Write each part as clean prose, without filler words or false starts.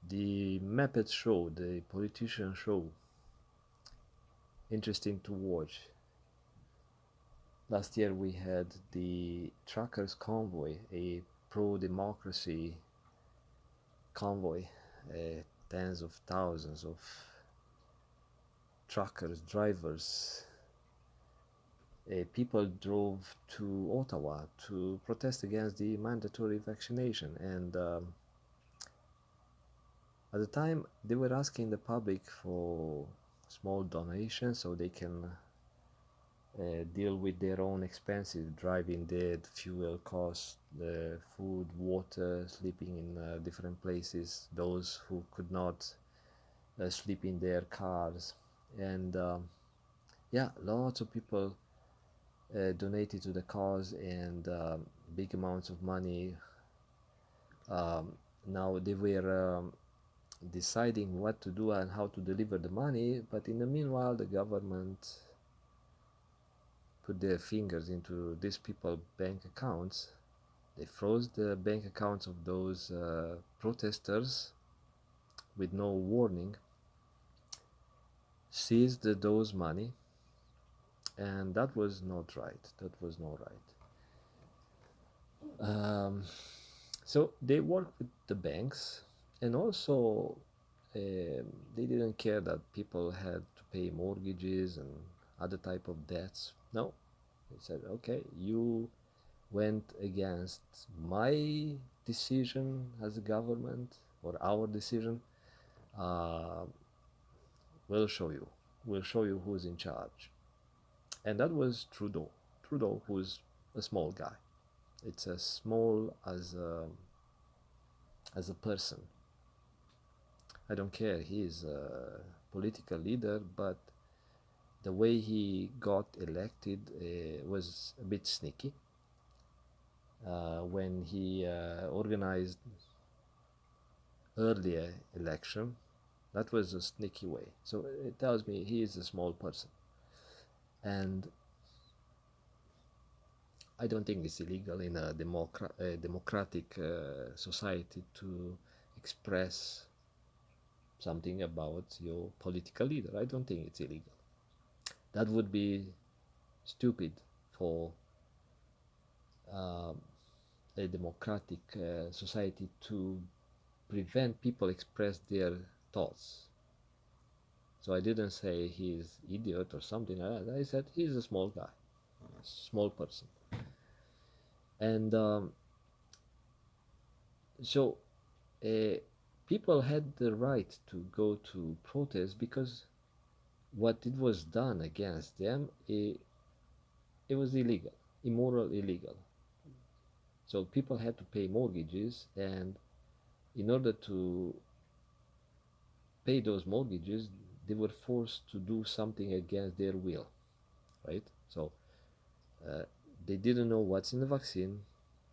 The Muppet Show, the politician show, interesting to watch. Last year we had the Truckers Convoy, a pro-democracy convoy, tens of thousands of truckers, drivers, people drove to Ottawa to protest against the mandatory vaccination. And at the time, they were asking the public for small donations so they can deal with their own expenses, driving there, fuel costs, the food, water, sleeping in different places, those who could not sleep in their cars. And yeah, lots of people donated to the cause, and big amounts of money. Now they were deciding what to do and how to deliver the money, but in the meanwhile the government put their fingers into these people's bank accounts. They froze the bank accounts of those protesters with no warning, seized those money, and that was not right. That was not right. So they worked with the banks, and also they didn't care that people had to pay mortgages and other type of debts. No, they said, okay, you went against my decision as a government, or our decision. Uh, we'll show you. We'll show you who's in charge. And that was Trudeau. Trudeau, who's a small guy. It's as small as a person. I don't care. He is a political leader, but the way he got elected was a bit sneaky. When he organized earlier election, that was a sneaky way. So it tells me he is a small person. And I don't think it's illegal in a democratic society to express something about your political leader. I don't think it's illegal. That would be stupid for a democratic society to prevent people express their thoughts. So I didn't say he's idiot or something like that. I said he's a small guy, a small person. And so people had the right to go to protest because what it was done against them, it was illegal, immoral, illegal. So people had to pay mortgages, and in order to pay those mortgages, they were forced to do something against their will, right? So uh, they didn't know what's in the vaccine.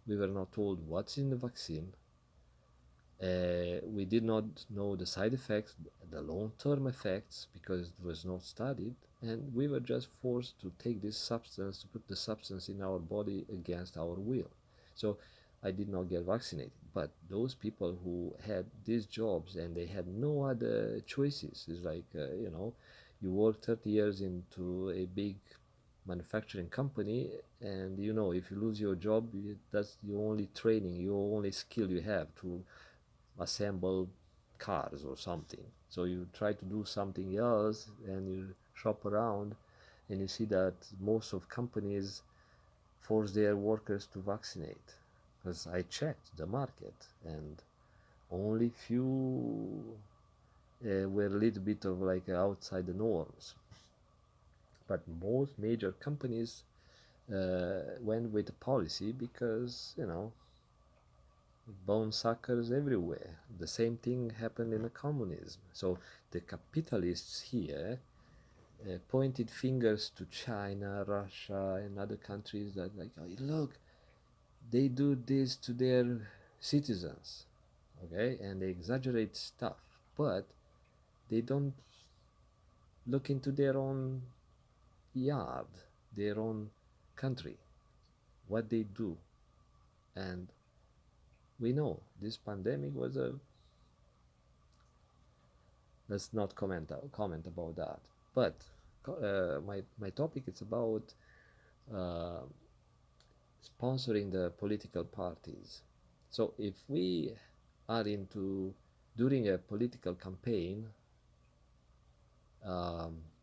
We were not told what's in the vaccine. We did not know the side effects, the long-term effects, because it was not studied, and we were just forced to take this substance, to put the substance in our body against our will. So I did not get vaccinated, but those people who had these jobs and they had no other choices, it's like, you work 30 years into a big manufacturing company, and if you lose your job, that's your only training, your only skill you have to assemble cars or something. So you try to do something else and you shop around, and you see that most of companies force their workers to vaccinate. Because I checked the market, and only few were a little bit of like outside the norms. But most major companies went with the policy because bone suckers everywhere. The same thing happened in the communism. So the capitalists here pointed fingers to China, Russia, and other countries that like, oh, look, they do this to their citizens, okay, and they exaggerate stuff. But They don't look into their own yard, their own country, what they do. And we know this pandemic was a, let's not comment about that. But my topic is about uh, sponsoring the political parties. So if we are into during a political campaign,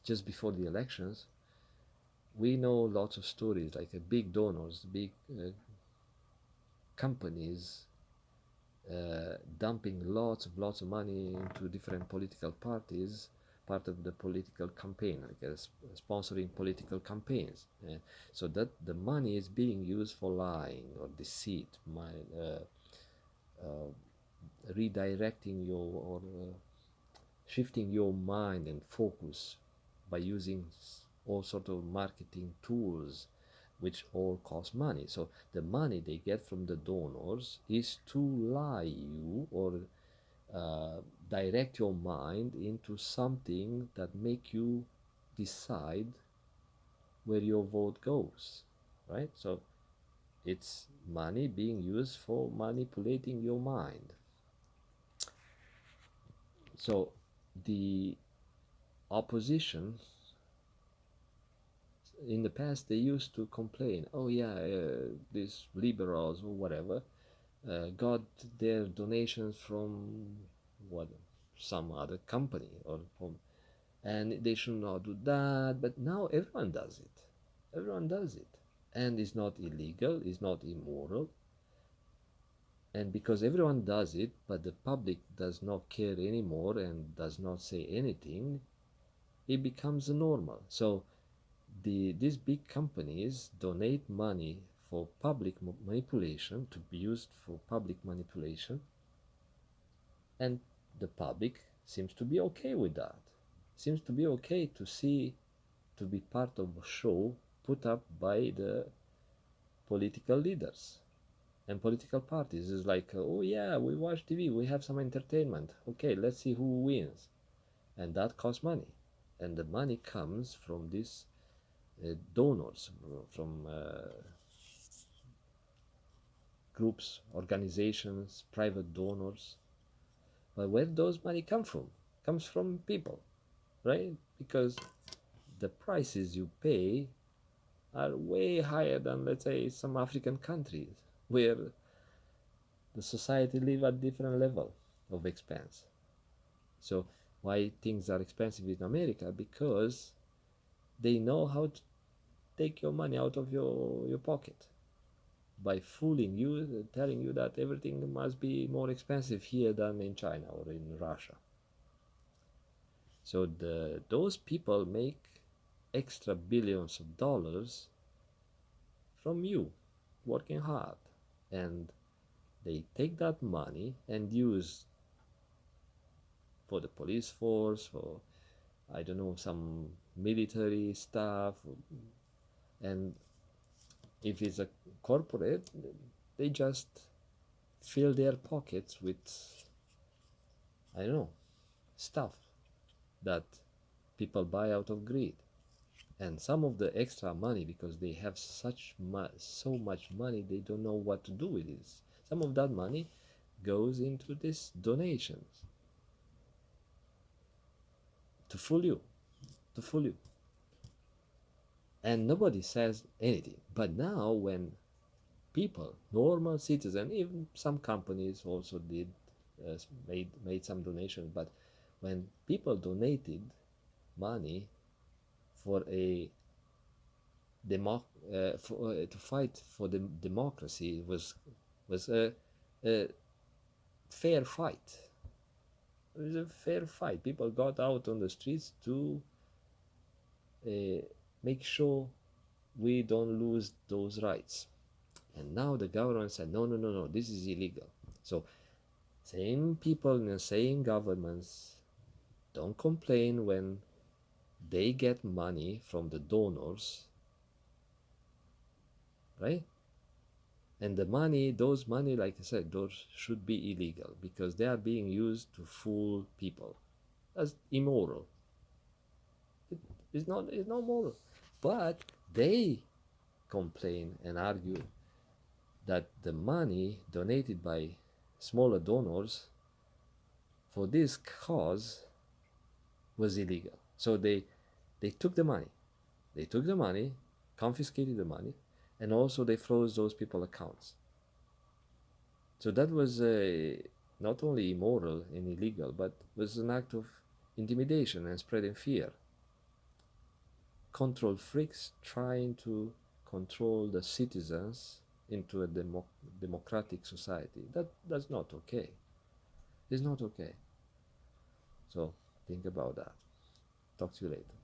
just before the elections, we know lots of stories like big donors, big companies dumping lots of money into different political parties, part of the political campaign, like sponsoring political campaigns. So that the money is being used for lying or deceit, uh, redirecting your or shifting your mind and focus by using all sort of marketing tools which all cost money. So the money they get from the donors is to lie you or uh, direct your mind into something that make you decide where your vote goes, right? So it's money being used for manipulating your mind. So the opposition in the past they used to complain, oh yeah, these liberals or whatever got their donations from what some other company or from, and they should not do that. But now everyone does it. Everyone does it, and it's not illegal. It's not immoral. And because everyone does it, but the public does not care anymore and does not say anything, it becomes normal. So these big companies donate money for public manipulation, to be used for public manipulation, and the public seems to be okay with that. Seems to be okay to see, to be part of a show put up by the political leaders and political parties. It's like, oh yeah, we watch TV, we have some entertainment. Okay, let's see who wins, and that costs money, and the money comes from these donors, from groups, organizations, private donors. But where those money come from? Comes from people, right? Because the prices you pay are way higher than, let's say, some African countries where the society live at different level of expense. So why things are expensive in America? Because they know how to take your money out of your pocket by fooling you, telling you that everything must be more expensive here than in China or in Russia. So those people make extra billions of dollars from you working hard, and they take that money and use for the police force, for I don't know, some military stuff. And if it's a corporate, they just fill their pockets with, I don't know, stuff that people buy out of greed. And some of the extra money, because they have so much money, they don't know what to do with it. Some of that money goes into these donations to fool you, to fool you. And nobody says anything. But now when people, normal citizens, even some companies also did made some donations, but when people donated money for a to fight for the democracy, was a fair fight. It was a fair fight. People got out on the streets to uh, make sure we don't lose those rights. And now the government said, no, no, no, no, this is illegal. So same people in the same governments don't complain when they get money from the donors, right? And the money, those money, like I said, those should be illegal because they are being used to fool people. as immoral. It, it's not moral. But they complain and argue that the money donated by smaller donors for this cause was illegal. So they took the money. They took the money, confiscated the money, and also they froze those people's accounts. So that was not only immoral and illegal, but was an act of intimidation and spreading fear. Control freaks trying to control the citizens into a democratic society. That's not okay. It's not okay. So think about that. Talk to you later.